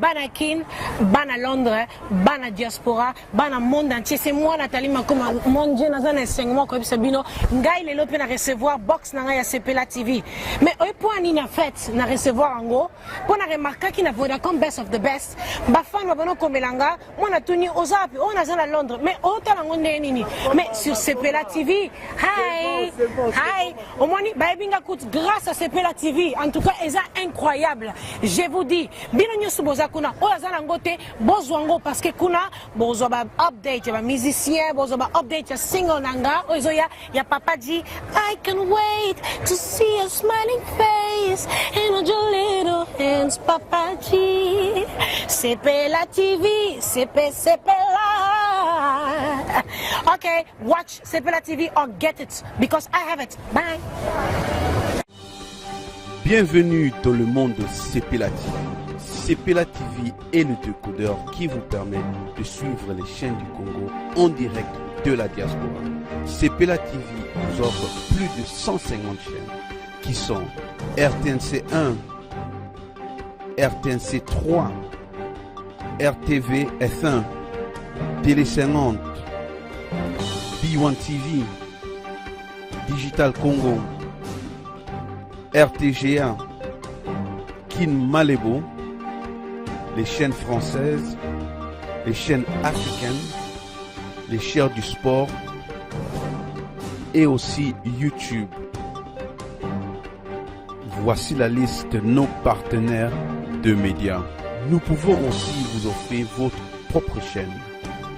bana kin, bana Londres, bana diaspora, bana monde entier. C'est moi Nathalie Makoma, mon Dieu, dans un enseignement comme Sabino, ngai le lope na recevoir box na ya Sepela TV. Mais au point ni na fait na recevoir en gros, pour na remarquer qu'il na Vodacom best of the best. Ba fan ba bono komelanga, moi na tuni ozap, on a à Londres, mais autant na ngonde nini. Mais sur Sepela TV, hi, hi, au moins ni ba binga coûte grâce à Sepela TV. En tout cas, c'est incroyable. Je vous dis, bien nous boza kuna, o azala ngote bozwango parce que kuna bozo ba update ya musicien, bozo ba update ya single nanga, ozo ya papa dit I can wait to see a smiling face and hold your little hands, papa dit. Sepela TV, Sepela. Okay, watch Sepela TV or get it because I have it. Bye. Bienvenue dans le monde de Sepela TV. Sepela TV est le décodeur qui vous permet de suivre les chaînes du Congo en direct de la diaspora. Sepela TV vous offre plus de 150 chaînes qui sont RTNC 1, RTNC 3, RTV F1, Télé 50, B1 TV, Digital Congo, RTGA, Kin Malebo, les chaînes françaises, les chaînes africaines, les chaînes du sport et aussi YouTube. Voici la liste de nos partenaires de médias. Nous pouvons aussi vous offrir votre propre chaîne.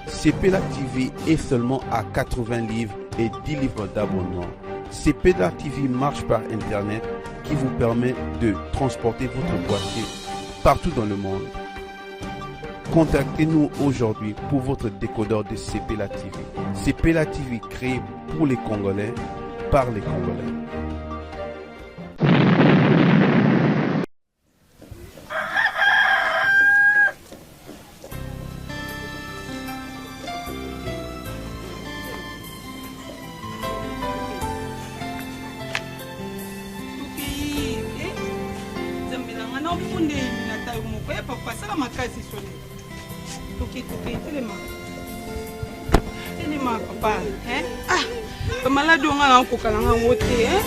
Sepela TV est seulement à 80 livres et 10 livres d'abonnement. Sepela TV marche par Internet qui vous permet de transporter votre boîtier partout dans le monde. Contactez-nous aujourd'hui pour votre décodeur de Sepela TV. Sepela TV créé pour les Congolais, par les Congolais. Malade on a encore quand on a voté, hein?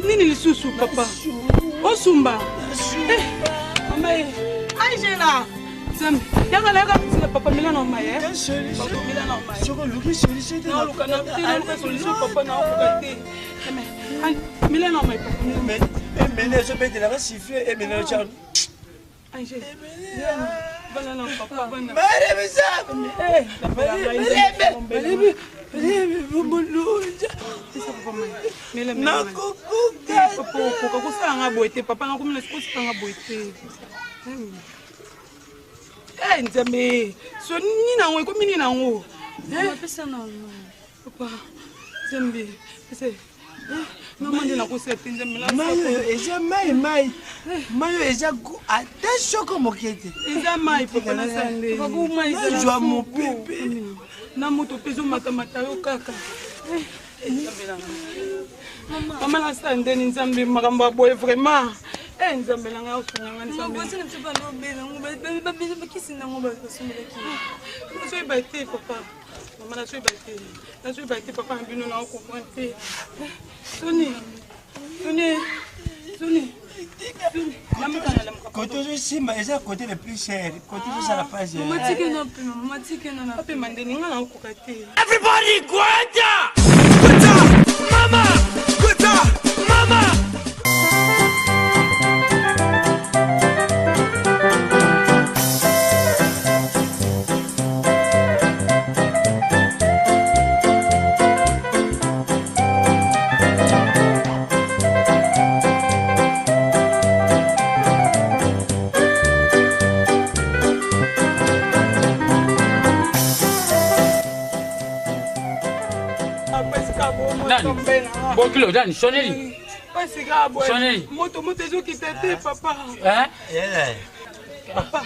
Nini lisusu papa Osumba Angela Zambi yanga la papa Milano Maye papa Milano Maye soko luki solution na luka na luka solution papa na okate Milano Maye mais les je de la siffler et Milano Charles Angela banana papa banana Nzambe so nini na ngo ko mini na ngo pesa na papa Nzambe pesa maman de na ko se pinze mila mayo eja mayo eja ata shoko mokete eja mai papa na sande papa ko mai za jwa mon pepe na moto peso matamata yo kaka Maman la sande Nzambe makambo boye vraiment Eh, nzambe na nga osunga nzambe. Moi, je ne sais pas non, qui c'est non, Soy baité, papa. Maman, na soy baité. Na soy baité, papa, un bino na comprendre. Soni. Côté de Simba, c'est le côté le plus cher. Côté de ça, la page. Everybody, Guanta! Mama! Guanta! Mama! Bon kilo, Dan, sonnerie. Sonnerie. Moto qui t'aide, papa. Hein? Papa.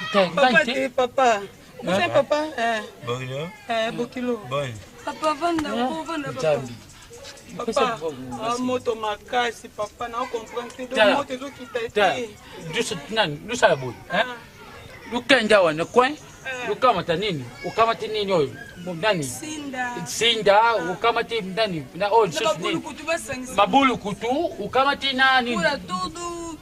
Papa. Vous savez, papa? Bokilo. Bon. Papa, vanda, papa. Papa, moto makasi, papa, na comprendre que moto qui t'aide. Nous ça la boule, hein? Nous kenda wana coin. Ukamata nini? Ukamata nini oyo? Ndani? Sinda, ukamata ndani? Na oyo sisi nini? Mabulu kutu, ukamata nani? Kula tudu.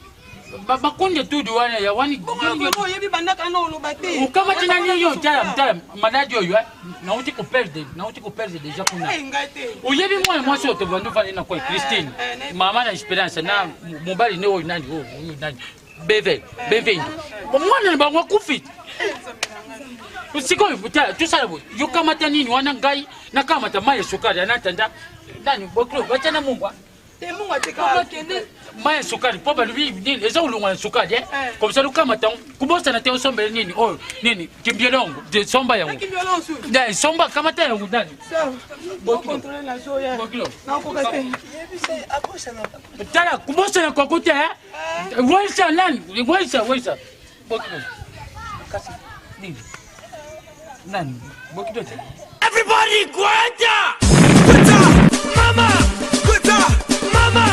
Makunde tudu wana ya wani. Bongo yebi bandaka na olobate. Ukamata nani yo tala maladi oyo, na uti ko perdre déjà kuna. Uyebi moi so to bandu fana na kwa Christine. Mama na Esperance na mobali ne oyo nani oyo nani? Bevendo. Mwana ni bango kufita. Usiko ibuta tusala bo yokamata nini wana ngai nakamata maye sukari anatanda ndani boklo bachana mumbwa te munga tika kende maye sukari poba lui nini eza ulunga sukari comme ça lukamata kubosa na teo sombe nini oh nini kimbielongo de somba yangu kimbielongo da somba kamata yangu ndani sawa bo contrôler la zoya boklo na ko kate tala kubosa na kwa kote waisa nani waisa boklo kasi nini nani boklo Everybody, Guanta! Guanta! Mama! Guanta! Mama!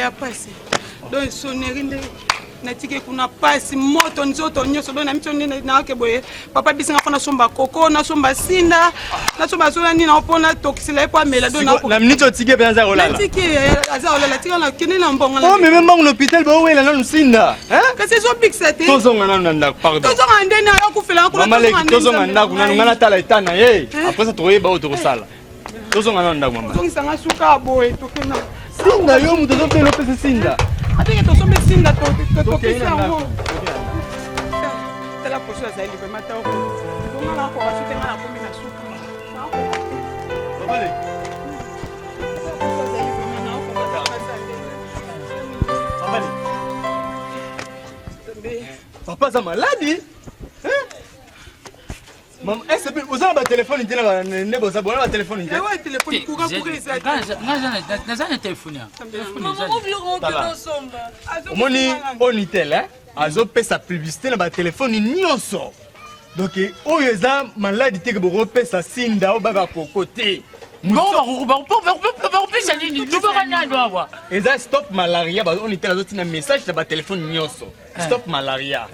ya pasi donc sonnerie nde natiki kuna pasi moto nzoto nyonso donc na miso nde naake boye papa bisinga mpo nasomba koko nasomba sinda nasomba zola nini na mpona tokisela ye po amela donc na minute otike mpe aza kolala natiki aza kolala tika na kende na mbongo o meme mbango na hôpital bawela nanu sinda kasi ezobikisa te tozonga nanu na ndako pardon tozonga ndeni ayokufela mamaleki tozonga ndako nanu nga natala eta na ye après ça tokoyeba oyo tokosala tozonga nanu ndako mama ozongisanga suka boye tokenda sinda yo moto azopela opesa sinda ateke tosombe sinda tokisa yango tala poso azali vraiment ta onga na koka suka nga nakomi na suka papa aza maladi Maman, est-ce que vous avez un téléphone qui est là? Vous avez un téléphone qui est là? Oui, téléphone qui est là. Nazana téléphone. Maman, on veut rentrer ensemble. On est tel, azo paie sa publicité dans le téléphone nyonso. Donc, oh yeza malade te que vous repère sa sinda au baba côté. Non, on peut ça nini. Nous va rien avoir. Et ça stop malaria, on est là un message dans le téléphone nyonso. Stop malaria.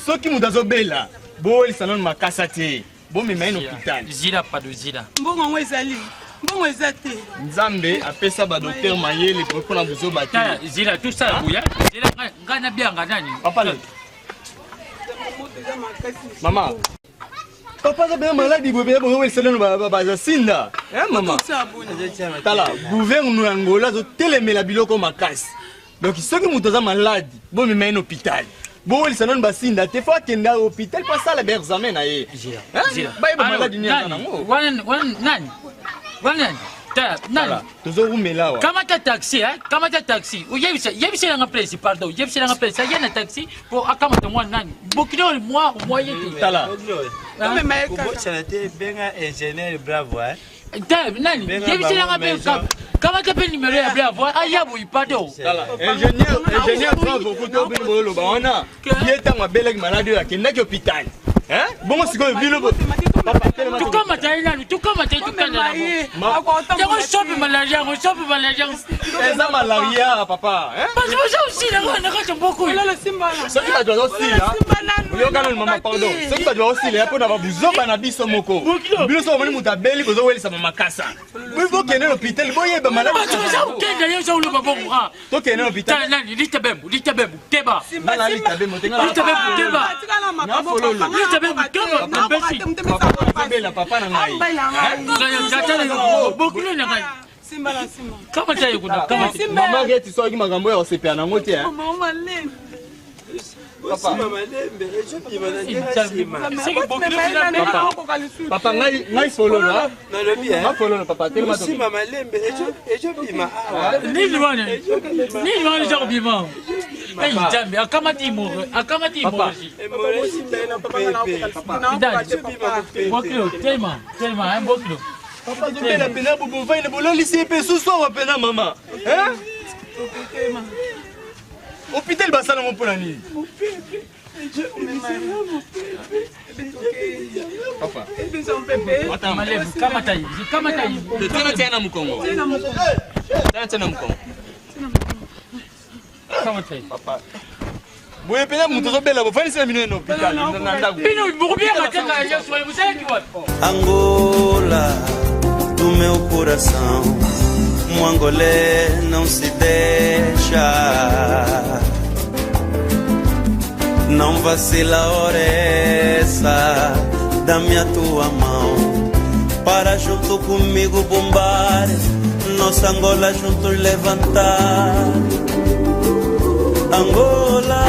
Ce qui nous a bela. Bon, il s'en ma cassate. Bon, mais maintenant hôpital. Zila pas de zila. Bon, on est allé. Bon, on est allé. Nzambe appelle ça ba docteur Mayele pour qu'on a besoin bâti. Zila tout ça bouya. Zila gana bien gana. Papa là. Maman. Papa est bien malade, il veut bien il s'en va sinda. Hein maman. Tala, gouverne Angola zo télémé la biloko makasi. Donc ceux qui sont malades, bon mais maintenant hôpital. Bon, il s'en va sinda. Des fois qu'il est à l'hôpital, pas ça les examens aïe. Zila. Bah il va malade ni à nango. Nani. Nani. Toujours là. Kamata taxi, hein? Kamata taxi. Ou yebisa na place, pardon. Yebisa na place. Il y a un taxi pour akamata moi nani. Bokino moi moyen. Tala. Non mais ça a été bien ingénieur bravo hein. Nani, comment tu peux numéro à bien voir? Ah, il y a pas d'eau. Ingénieur, bravo, vous avez le baron. Il est à ma belle maladie qui n'est qu'à l'hôpital. Hein? Bon, c'est quoi le bilo? Tu comme tu malaria, c'est malaria, papa. Parce que aussi, là, beaucoup. Ce qui va doit aussi, là. Vous maman, pardon. Ce qui va doit aussi, là, pour avoir besoin d'un habit sur mon corps. Bilo sont venus à belle, vous avez ça, ma casse. Vous voyez que l'hôpital, vous voyez, malade. Toi qui es l'hôpital. Maman get so ki magambo ya osepia na ngote hein. Papa ngai follow là. Na follow papa tellement to. Mama lembe ejo bima. Ni liwane jo bima. Ei jambe akamati mo. Tellement un boklo. Papa je vais la peine pour vous faire le boulot lycée pe ce soir peine maman. Hein? Hôpital basala mon polani. Papa. Attends, malève kamata yi. Tena mkongo. Tena mkongo. Kamata yi. Papa. Boye pena mutozo bela bo fani sala mino no hôpital. Pino burubia matanga ya swa você que vai. Angola do meu coração, um angolé não se deixa. Não vacila a hora essa, dá-me a tua mão para junto comigo bombar, nossa Angola juntos levantar. Angola